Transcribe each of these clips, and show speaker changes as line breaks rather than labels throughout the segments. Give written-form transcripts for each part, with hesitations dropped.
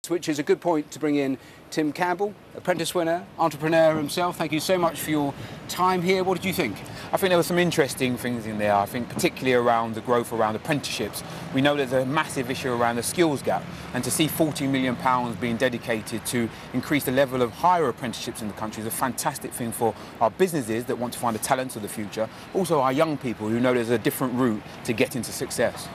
Which is a good point to bring in Tim Campbell, Apprentice winner, entrepreneur himself. Thank you so much for your time here. What did you think?
I think there were some interesting things in there. I think particularly around the growth around apprenticeships. We know there's a massive issue around the skills gap, and to see £40 million being dedicated to increase the level of higher apprenticeships in the country is a fantastic thing for our businesses that want to find the talent of the future, also our young people who know there's a different route to get into success.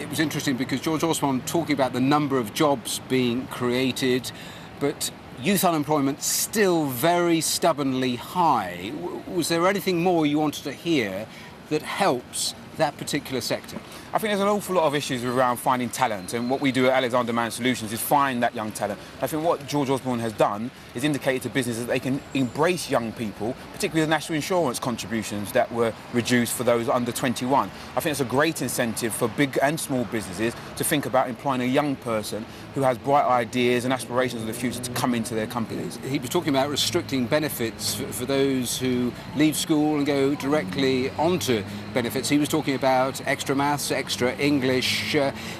It was interesting because George Osborne talking about the number of jobs being created, but youth unemployment still very stubbornly high. Was there anything more you wanted to hear that helps that particular sector?
I think there's an awful lot of issues around finding talent, and what we do at Alexander Mann Solutions is find that young talent. I think what George Osborne has done is indicated to businesses that they can embrace young people, particularly the national insurance contributions that were reduced for those under 21. I think it's a great incentive for big and small businesses to think about employing a young person who has bright ideas and aspirations of the future to come into their companies.
He was talking about restricting benefits for those who leave school and go directly onto benefits. He was talking about extra maths, extra English.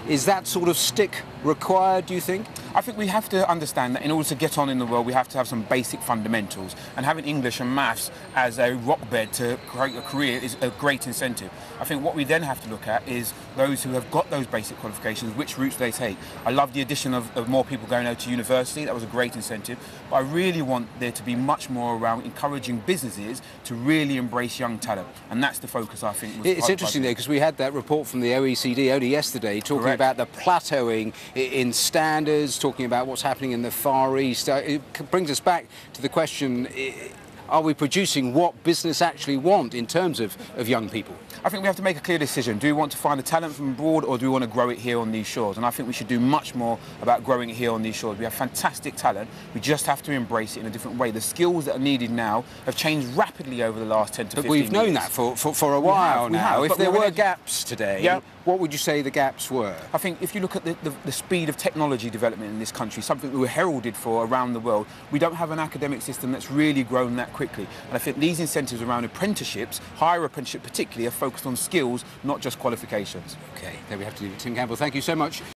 Is that sort of stick required, do you think?
I think we have to understand that in order to get on in the world, we have to have some basic fundamentals, and having English and maths as a rock bed to create a career is a great incentive. I think what we then have to look at is those who have got those basic qualifications, which routes they take. I love the addition of more people going out to university. That was a great incentive, but I really want there to be much more around encouraging businesses to really embrace young talent, and that's the focus, I think.
It's interesting there because we had that report from the OECD only yesterday talking about the plateauing in standards, talking about what's happening in the Far East. It brings us back to the question, are we producing what business actually want in terms of young people?
I think we have to make a clear decision. Do we want to find the talent from abroad, or do we want to grow it here on these shores? And I think we should do much more about growing it here on these shores. We have fantastic talent. We just have to embrace it in a different way. The skills that are needed now have changed rapidly over the last 10 to 15 years.
But we've known that for a while now. If there were gaps today, what would you say the gaps were?
I think if you look at the speed of technology development in this country, something we were heralded for around the world, we don't have an academic system that's really grown that quickly. And I think these incentives around apprenticeships, higher apprenticeship particularly, are focused on skills, not just qualifications.
OK, there we have to leave it. Tim Campbell, thank you so much.